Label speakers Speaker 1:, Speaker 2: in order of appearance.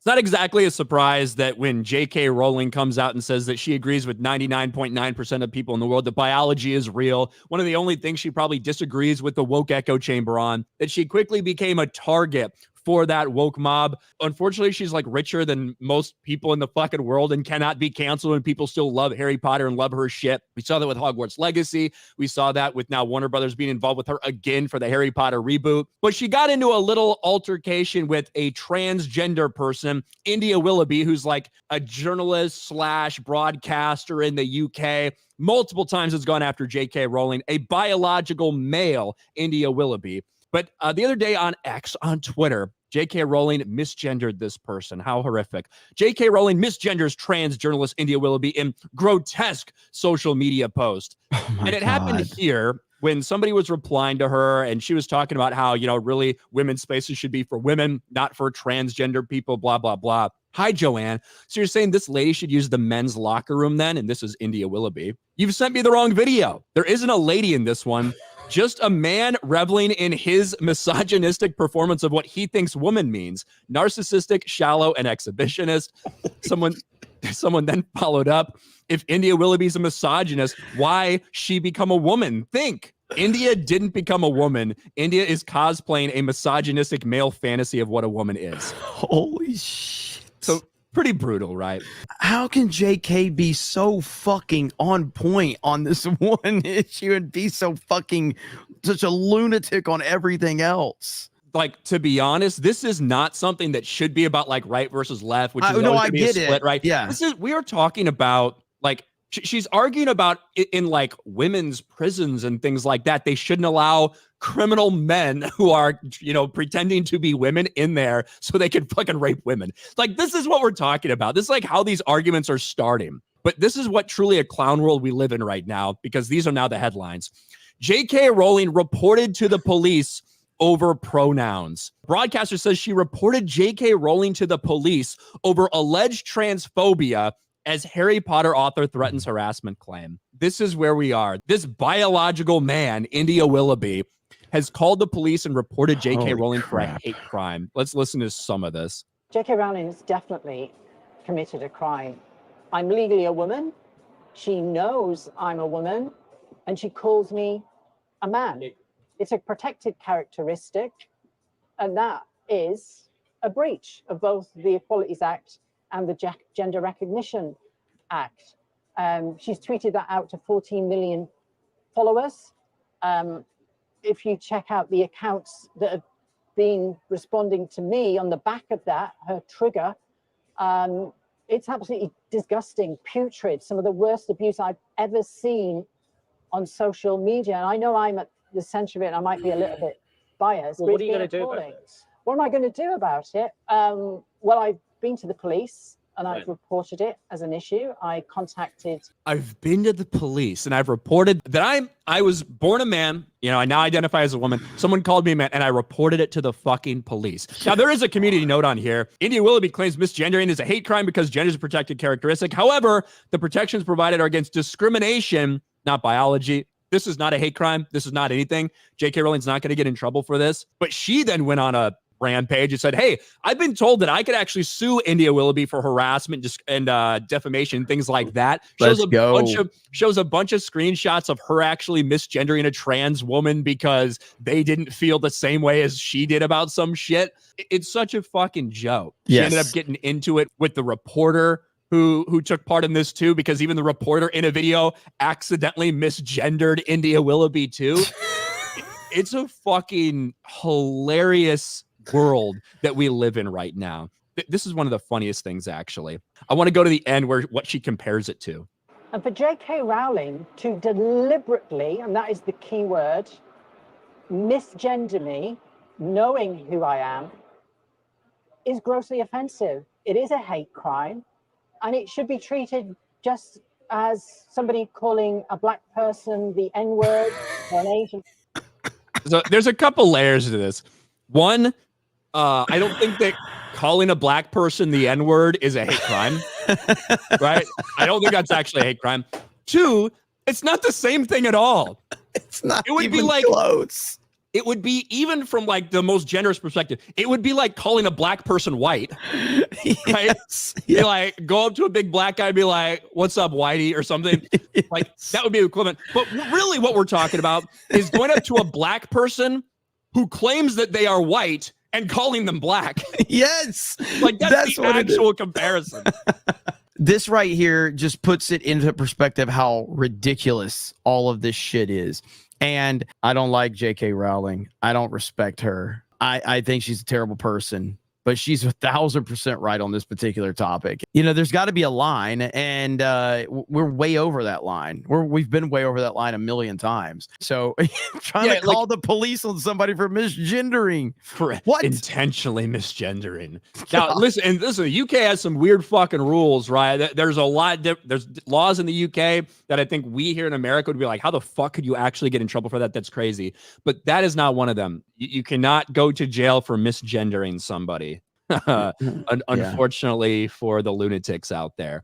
Speaker 1: It's not exactly a surprise that when J.K. Rowling comes out and says that she agrees with 99.9% of people in the world that biology is real, one of the only things she probably disagrees with the woke echo chamber on, that she quickly became a target for that woke mob. Unfortunately, she's like richer than most people in the fucking world and cannot be canceled, and people still love Harry Potter and love her shit. We saw that with Hogwarts Legacy. We saw that with now Warner Brothers being involved with her again for the Harry Potter reboot. But she got into a little altercation with a transgender person, India Willoughby, who's like a journalist slash broadcaster in the UK. Multiple times has gone after J.K. Rowling, a biological male, India Willoughby. But the other day on X, on Twitter, J.K. Rowling misgendered this person. How horrific. J.K. Rowling misgenders trans journalist India Willoughby in grotesque social media post. And it happened here when somebody was replying to her and she was talking about how, you know, really women's spaces should be for women, not for transgender people, blah, blah, blah. Hi, Joanne. So you're saying this lady should use the men's locker room then? And this is India Willoughby. You've sent me the wrong video. There isn't a lady in this one. Just a man reveling in his misogynistic performance of what he thinks woman means. Narcissistic, shallow, and exhibitionist. Someone then followed up. If India Willoughby's a misogynist, why she become a woman? Think. India didn't become a woman. India is cosplaying a misogynistic male fantasy of what a woman is.
Speaker 2: Holy shit.
Speaker 1: So pretty brutal, right?
Speaker 2: How can JK be so fucking on point on this one issue and be so fucking such a lunatic on everything else?
Speaker 1: Like, to be honest, this is not something that should be about like right versus left, which is
Speaker 2: I
Speaker 1: be
Speaker 2: get
Speaker 1: a split,
Speaker 2: it.
Speaker 1: right?
Speaker 2: Yeah.
Speaker 1: We are talking about like she's arguing about in like women's prisons and things like that. They shouldn't allow criminal men who are, you know, pretending to be women in there so they can fucking rape women. Like, this is what we're talking about. This is like how these arguments are starting. But this is what truly a clown world we live in right now, because these are now the headlines. J.K. Rowling reported to the police over pronouns. Broadcaster says she reported J.K. Rowling to the police over alleged transphobia as Harry Potter author threatens harassment claim. This is where we are. This biological man, India Willoughby, has called the police and reported J.K. Rowling for a hate crime. Let's listen to some of this.
Speaker 3: J.K. Rowling has definitely committed a crime. I'm legally a woman. She knows I'm a woman, and she calls me a man. It's a protected characteristic, and that is a breach of both the Equalities Act and the Gender Recognition Act. She's tweeted that out to 14 million followers. If you check out the accounts that have been responding to me on the back of that, her trigger, it's absolutely disgusting, putrid, some of the worst abuse I've ever seen on social media. And I know I'm at the center of it, and I might be a little bit biased.
Speaker 4: Well, what are you going to do about this?
Speaker 3: What am I going to do about it? Well, I've been to the police and I've reported it as an issue.
Speaker 1: I've been to the police and I've reported that I was born a man. You know, I now identify as a woman. Someone called me a man and I reported it to the fucking police. Now, there is a community note on here. India Willoughby claims misgendering is a hate crime because gender is a protected characteristic. However, the protections provided are against discrimination, not biology. This is not a hate crime. This is not anything. J.K. Rowling's not going to get in trouble for this. But she then went on a rampage and said, hey, I've been told that I could actually sue India Willoughby for harassment and defamation, things like that. Shows a bunch of screenshots of her actually misgendering a trans woman because they didn't feel the same way as she did about some shit. It's such a fucking joke. She ended up getting into it with the reporter who took part in this too, because even the reporter in a video accidentally misgendered India Willoughby too. It's a fucking hilarious world that we live in right now. This is one of the funniest things, actually. I want to go to the end where what she compares it to.
Speaker 3: And for J.K. Rowling to deliberately, and that is the key word, misgender me, knowing who I am, is grossly offensive. It is a hate crime, and it should be treated just as somebody calling a black person the N-word or an Asian.
Speaker 1: So there's a couple layers to this. One, I don't think that calling a black person the N-word is a hate crime, right? I don't think that's actually a hate crime. Two, it's not the same thing at all.
Speaker 2: It's not.
Speaker 1: It would
Speaker 2: even
Speaker 1: be like
Speaker 2: close.
Speaker 1: it would be, even from like the most generous perspective, it would be like calling a black person white, right? You like go up to a big black guy and be like, "What's up, whitey?" or something. Like that would be equivalent. But really what we're talking about is going up to a black person who claims that they are white and calling them black.
Speaker 2: Yes.
Speaker 1: Like that's the actual comparison.
Speaker 2: This right here just puts it into perspective how ridiculous all of this shit is. And I don't like J.K. Rowling. I don't respect her. I think she's a terrible person, but she's 1,000% right on this particular topic. You know, there's got to be a line, and we're way over that line. We've been way over that line a million times. So trying to call the police on somebody for misgendering.
Speaker 1: For
Speaker 2: what?
Speaker 1: Intentionally misgendering. Now, listen, the UK has some weird fucking rules, right? There's a lot, there's laws in the UK that I think we here in America would be like, how the fuck could you actually get in trouble for that? That's crazy. But that is not one of them. You cannot go to jail for misgendering somebody. Unfortunately for the lunatics out there.